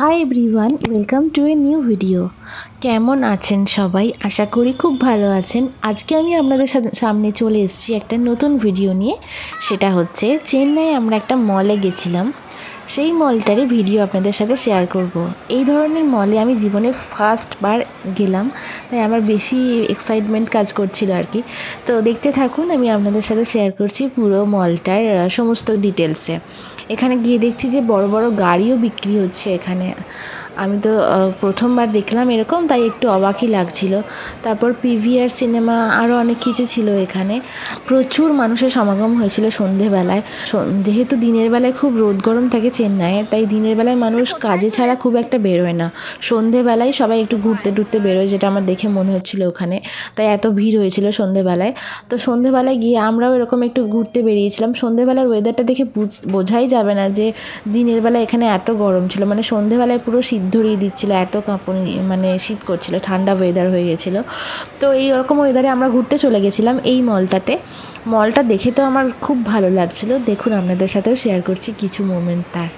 Hi everyone, welcome to a new video. কেমন আছেন সবাই? আশা করি খুব ভালো আছেন। আজকে আমি আপনাদের সামনে চলে এসেছি একটা নতুন ভিডিও নিয়ে। সেটা হচ্ছে চেন্নাইয়ে আমরা একটা মলে গেছিলাম, সেই মলটারই ভিডিও আপনাদের সাথে শেয়ার করব। এই ধরনের মলে আমি জীবনে ফার্স্টবার গেলাম, তাই আমার বেশি এক্সাইটমেন্ট কাজ করছিল আর কি। তো দেখতে থাকুন, আমি আপনাদের সাথে শেয়ার করছি পুরো মলটার সমস্ত ডিটেলসে। এখানে গিয়ে দেখছি যে বড় বড় গাড়িও বিক্রি হচ্ছে এখানে। আমি তো প্রথমবার দেখলাম এরকম, তাই একটু অবাকই লাগছিল। তারপর পিভিআর সিনেমা, আরও অনেক কিছু ছিল এখানে। প্রচুর মানুষের সমাগম হয়েছিল সন্ধেবেলায়। যেহেতু দিনের বেলায় খুব রোদ গরম থাকে চেন্নাইয়ে, তাই দিনের বেলায় মানুষ কাজে ছাড়া খুব একটা বেরোয় না। সন্ধেবেলায় সবাই একটু ঘুরতে টুরতে বেরোয়, যেটা আমার দেখে মনে হচ্ছিল ওখানে, তাই এত ভিড় হয়েছিল সন্ধেবেলায়। তো সন্ধেবেলায় গিয়ে আমরাও এরকম একটু ঘুরতে বেরিয়েছিলাম। সন্ধেবেলার ওয়েদারটা দেখে বোঝাই যাবে না যে দিনের বেলা এখানে এত গরম ছিল। মানে সন্ধেবেলায় পুরো শীত ধরিয়ে দিচ্ছিলো, এত কাঁপুনি, মানে শীত করছিল, ঠান্ডা ওয়েদার হয়ে গেছিলো। তো এই রকম ওয়েদারে আমরা ঘুরতে চলে গেছিলাম এই মলটাতে। মলটা দেখে তো আমার খুব ভালো লাগছিল। দেখুন, আপনাদের সাথেও শেয়ার করছি কিছু মোমেন্ট তার।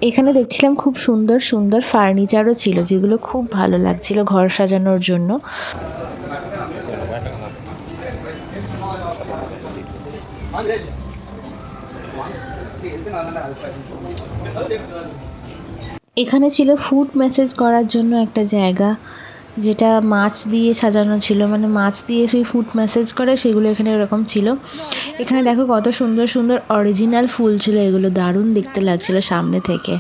এখানে দেখছিলাম খুব সুন্দর সুন্দর ফার্নিচারও ছিল, যেগুলো খুব ভালো লাগছিল ঘর সাজানোর জন্য। এখানে ছিল ফুড ম্যাসেজ করার জন্য একটা জায়গা, যেটা মাছ দিয়ে সাজানো ছিল, মানে মাছ দিয়ে সেই ফুড ম্যাসেজ করে সেগুলো এখানে এরকম ছিল। এখানে দেখো কত সুন্দর সুন্দর অরিজিনাল ফুল ছিল, এগুলো দারুণ দেখতে লাগছিল সামনে থেকে।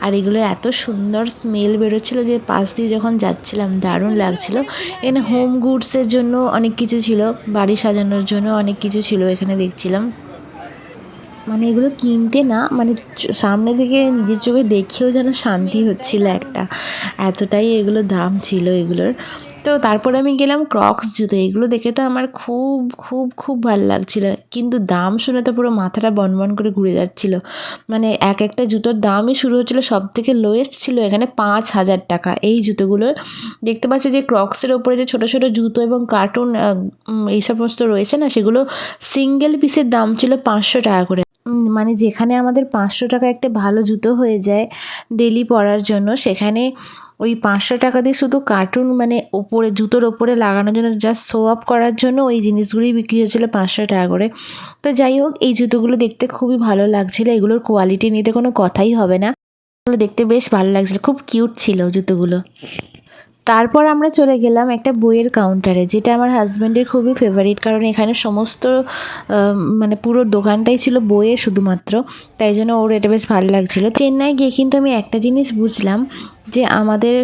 আর এগুলো এত সুন্দর স্মেল বেরোচ্ছিলো যে পাশ দিয়ে যখন যাচ্ছিলাম দারুণ লাগছিল। এখানে হোম গুডসের জন্য অনেক কিছু ছিল, বাড়ি সাজানোর জন্য অনেক কিছু ছিল এখানে দেখছিলাম। মানে এগুলো কিনতে না, মানে সামনে থেকে নিজের চোখে দেখেও যেন শান্তি হচ্ছিল একটা, এতটাই এগুলো দাম ছিল এগুলোর। তো তারপরে আমি গেলাম ক্রক্স জুতো। এগুলো দেখে তো আমার খুব খুব খুব ভালো লাগছিলো, কিন্তু দাম শুনে তো পুরো মাথাটা বনবন করে ঘুরে যাচ্ছিলো। মানে এক একটা জুতোর দামই শুরু হচ্ছিলো, সব থেকে লোয়েস্ট ছিল এখানে 5,000 টাকা এই জুতোগুলোর। দেখতে পাচ্ছ যে ক্রক্সের ওপরে যে ছোটো ছোটো জুতো এবং কার্টুন এই সমস্ত রয়েছে না, সেগুলো সিঙ্গেল পিসের দাম ছিল 500 টাকা করে। মানে যেখানে আমাদের 500 টাকা একটা ভালো জুতো হয়ে যায় ডেলি পরার জন্য, সেখানে ওই 500 টাকা দিয়ে শুধু কার্টুন, মানে ওপরে জুতোর ওপরে লাগানোর জন্য, জাস্ট শো আপ করার জন্য ওই জিনিসগুলোই বিক্রি হচ্ছিলো 500 টাকা করে। তো যাই হোক, এই জুতোগুলো দেখতে খুবই ভালো লাগছিলো, এগুলোর কোয়ালিটি নিতে কোনো কথাই হবে না। এগুলো দেখতে বেশ ভালো লাগছিলো, খুব কিউট ছিল জুতোগুলো। তারপর আমরা চলে গেলাম একটা বইয়ের কাউন্টারে, যেটা আমার হাজব্যান্ডের খুবই ফেভারিট, কারণ এখানে সমস্ত মানে পুরো দোকানটাই ছিল বইয়ে শুধুমাত্র, তাই জন্য ওর এটা বেশ ভালো লাগছিলো। চেন্নাই গিয়ে কিন্তু আমি একটা জিনিস বুঝলাম, যে আমাদের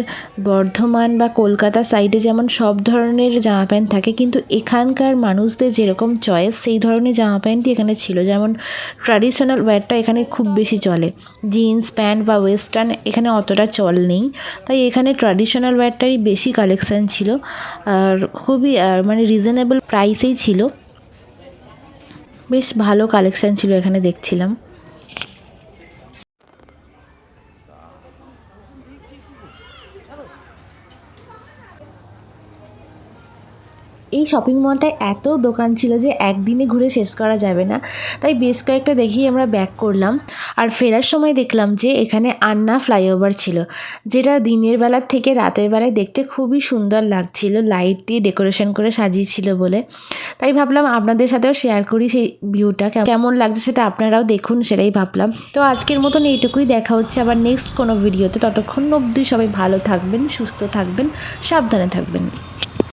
বর্ধমান বা কলকাতা সাইডে যেমন সব ধরনের জামা প্যান্ট থাকে, কিন্তু এখানকার মানুষদের যেরকম চয়েস, সেই ধরনের জামা প্যান্টই এখানে ছিল। যেমন ট্র্যাডিশনাল ওয়্যারটা এখানে খুব বেশি চলে, জিন্স প্যান্ট বা ওয়েস্টার্ন এখানে অতটা চল নেই, তাই এখানে ট্র্যাডিশনাল ওয়্যারটারই বেশি কালেকশান ছিল। আর খুবই মানে রিজনেবল প্রাইসেই ছিল, বেশ ভালো কালেকশান ছিল এখানে দেখছিলাম। এই শপিং মলটায় এত দোকান ছিল যে একদিনে ঘুরে শেষ করা যাবে না, তাই বেশ কয়েকটা দেখেই আমরা ব্যাক করলাম। আর ফেরার সময় দেখলাম যে এখানে আন্না ফ্লাইওভার ছিল, যেটা দিনের বেলার থেকে রাতের বেলায় দেখতে খুবই সুন্দর লাগছিল, লাইট দিয়ে ডেকোরেশন করে সাজিয়েছিল বলে। তাই ভাবলাম আপনাদের সাথেও শেয়ার করি সেই ভিউটা, কেমন লাগছে সেটা আপনারাও দেখুন, সেটাই ভাবলাম। তো আজকের মতন এইটুকুই, দেখা হচ্ছে আবার নেক্সট কোনো ভিডিওতে। ততক্ষণ অবধি সবাই ভালো থাকবেন, সুস্থ থাকবেন, সাবধানে থাকবেন।